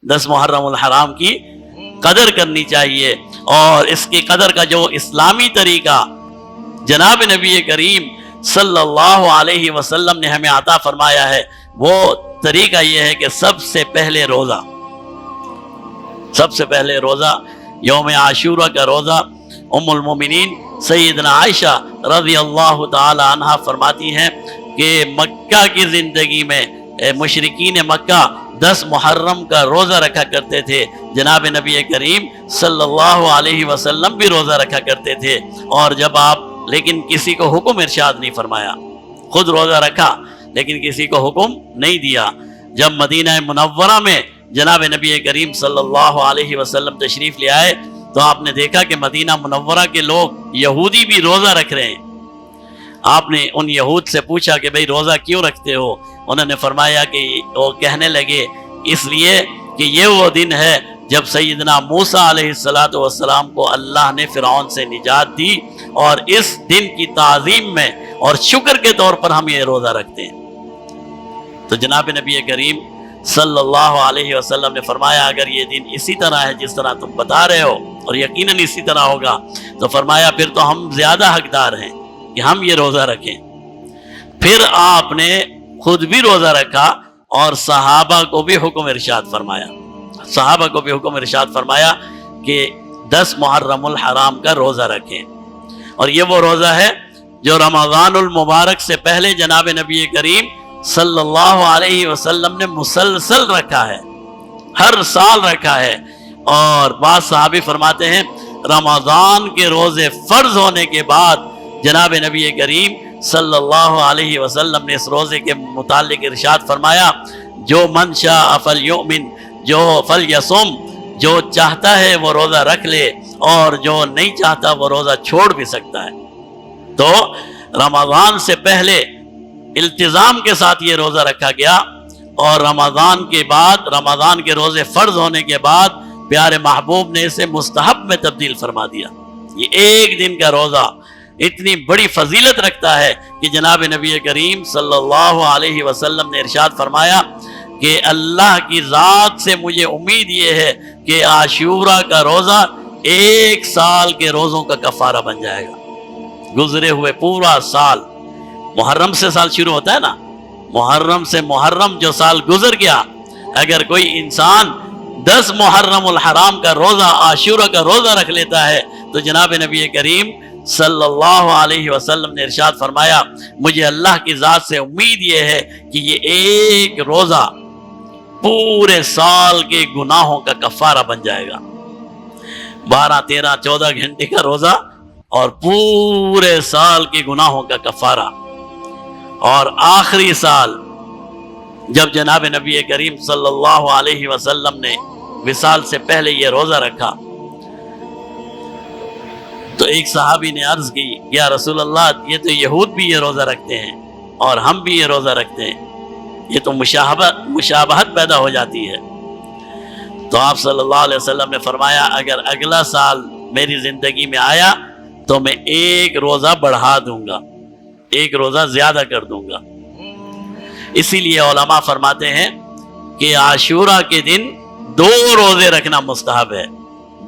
10 محرم الحرام کی قدر کرنی چاہیے، اور اس کی قدر کا جو اسلامی طریقہ جناب نبی کریم صلی اللہ علیہ وسلم نے ہمیں عطا فرمایا ہے، وہ طریقہ یہ ہے کہ سب سے پہلے روزہ یوم عاشورہ کا روزہ۔ ام المومنین سیدنا عائشہ رضی اللہ تعالی عنہ فرماتی ہیں کہ مکہ کی زندگی میں مشرکین مکہ 10 محرم کا روزہ رکھا کرتے تھے، جناب نبی کریم صلی اللہ علیہ وسلم بھی روزہ رکھا کرتے تھے، اور جب آپ لیکن کسی کو حکم ارشاد نہیں فرمایا، خود روزہ رکھا لیکن کسی کو حکم نہیں دیا۔ جب مدینہ منورہ میں جناب نبی کریم صلی اللہ علیہ وسلم تشریف لے آئے تو آپ نے دیکھا کہ مدینہ منورہ کے لوگ یہودی بھی روزہ رکھ رہے ہیں۔ آپ نے ان یہود سے پوچھا کہ بھئی روزہ کیوں رکھتے ہو؟ انہوں نے فرمایا کہ وہ کہنے لگے اس لیے کہ یہ وہ دن ہے جب سیدنا موسیٰ علیہ السلام کو اللہ نے فرعون سے نجات دی، اور اس دن کی تعظیم میں اور شکر کے طور پر ہم یہ روزہ رکھتے ہیں۔ تو جناب نبی کریم صلی اللہ علیہ وسلم نے فرمایا اگر یہ دن اسی طرح ہے جس طرح تم بتا رہے ہو، اور یقیناً اسی طرح ہوگا، تو فرمایا پھر تو ہم زیادہ حقدار ہیں کہ ہم یہ روزہ رکھیں۔ پھر آپ نے خود بھی روزہ رکھا اور صحابہ کو بھی حکم ارشاد فرمایا کہ 10 محرم الحرام کا روزہ رکھیں، اور یہ وہ روزہ ہے جو رمضان المبارک سے پہلے جناب نبی کریم صلی اللہ علیہ وسلم نے مسلسل رکھا ہے، ہر سال رکھا ہے۔ اور بعض صحابی فرماتے ہیں رمضان کے روزے فرض ہونے کے بعد جناب نبی کریم صلی اللہ علیہ وسلم نے اس روزے کے متعلق ارشاد فرمایا جو من شاء فلیؤمن، جو فلیصم، جو چاہتا ہے وہ روزہ رکھ لے، اور جو نہیں چاہتا وہ روزہ چھوڑ بھی سکتا ہے۔ تو رمضان سے پہلے التزام کے ساتھ یہ روزہ رکھا گیا، اور رمضان کے بعد، رمضان کے روزے فرض ہونے کے بعد پیارے محبوب نے اسے مستحب میں تبدیل فرما دیا۔ یہ ایک دن کا روزہ اتنی بڑی فضیلت رکھتا ہے کہ جناب نبی کریم صلی اللہ علیہ وسلم نے ارشاد فرمایا کہ اللہ کی ذات سے مجھے امید یہ ہے کہ عاشورہ کا روزہ 1 سال کے روزوں کا کفارہ بن جائے گا۔ گزرے ہوئے پورا سال، محرم سے سال شروع ہوتا ہے نا، محرم سے محرم جو سال گزر گیا، اگر کوئی انسان 10 محرم الحرام کا روزہ، عاشورہ کا روزہ رکھ لیتا ہے، تو جناب نبی کریم صلی اللہ علیہ وسلم نے ارشاد فرمایا مجھے اللہ کی ذات سے امید یہ ہے کہ یہ ایک روزہ پورے سال کے گناہوں کا کفارہ بن جائے گا۔ 12، 13، 14 گھنٹے کا روزہ اور پورے سال کے گناہوں کا کفارہ۔ اور آخری سال جب جناب نبی کریم صلی اللہ علیہ وسلم نے وصال سے پہلے یہ روزہ رکھا تو ایک صحابی نے عرض کی یا رسول اللہ یہ تو یہود بھی یہ روزہ رکھتے ہیں اور ہم بھی یہ روزہ رکھتے ہیں، یہ تو مشابہت پیدا ہو جاتی ہے۔ تو آپ صلی اللہ علیہ وسلم نے فرمایا اگر اگلا سال میری زندگی میں آیا تو میں 1 روزہ بڑھا دوں گا، 1 روزہ زیادہ کر دوں گا۔ اسی لیے علماء فرماتے ہیں کہ عاشورہ کے دن 2 روزے رکھنا مستحب ہے،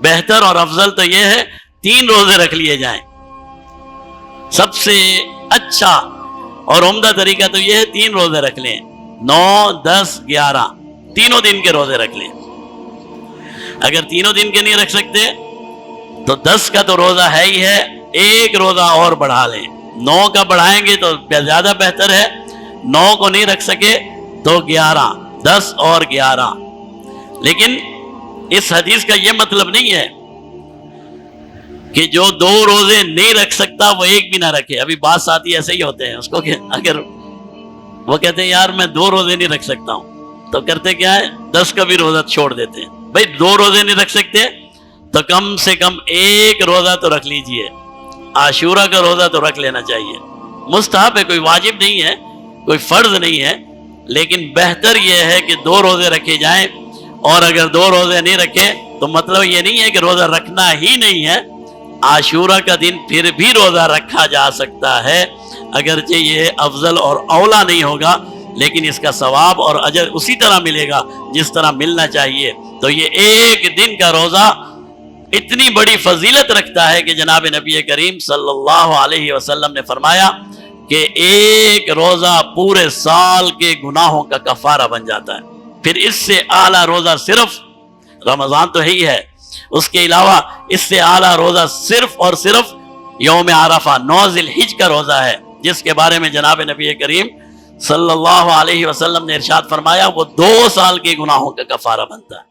بہتر اور افضل تو یہ ہے 3 روزے رکھ لیے جائیں، سب سے اچھا اور عمدہ طریقہ تو یہ ہے 3 روزے رکھ لیں، 9، 10، 11 تینوں دن کے روزے رکھ لیں۔ اگر تینوں دن کے نہیں رکھ سکتے تو 10 کا تو روزہ ہے ہی ہے، 1 روزہ اور بڑھا لیں، 9 کا بڑھائیں گے تو زیادہ بہتر ہے، 9 کو نہیں رکھ سکے تو 11، 10 اور 11۔ لیکن اس حدیث کا یہ مطلب نہیں ہے کہ جو 2 روزے نہیں رکھ سکتا وہ 1 بھی نہ رکھے۔ ابھی بعض ساتھی ایسے ہی ہوتے ہیں، اس کو کہ اگر وہ کہتے ہیں یار میں 2 روزے نہیں رکھ سکتا ہوں، تو کرتے کیا ہے 10 کا بھی روزہ چھوڑ دیتے ہیں۔ بھائی 2 روزے نہیں رکھ سکتے تو کم سے کم 1 روزہ تو رکھ لیجئے، عاشورہ کا روزہ تو رکھ لینا چاہیے، مستحب ہے، کوئی واجب نہیں ہے، کوئی فرض نہیں ہے، لیکن بہتر یہ ہے کہ 2 روزے رکھے جائیں۔ اور اگر 2 روزے نہیں رکھے تو مطلب یہ نہیں ہے کہ روزہ رکھنا ہی نہیں ہے، عاشورہ کا دن پھر بھی روزہ رکھا جا سکتا ہے، اگرچہ یہ افضل اور اولا نہیں ہوگا، لیکن اس کا ثواب اور اجر اسی طرح ملے گا جس طرح ملنا چاہیے۔ تو یہ ایک دن کا روزہ اتنی بڑی فضیلت رکھتا ہے کہ جناب نبی کریم صلی اللہ علیہ وسلم نے فرمایا کہ ایک روزہ پورے سال کے گناہوں کا کفارہ بن جاتا ہے۔ پھر اس سے اعلیٰ روزہ صرف رمضان تو ہی ہے، اس کے علاوہ اس سے اعلیٰ روزہ صرف اور صرف یوم عرفہ 9 ذی الحجہ کا روزہ ہے، جس کے بارے میں جناب نبی کریم صلی اللہ علیہ وسلم نے ارشاد فرمایا وہ 2 سال کے گناہوں کا کفارہ بنتا ہے۔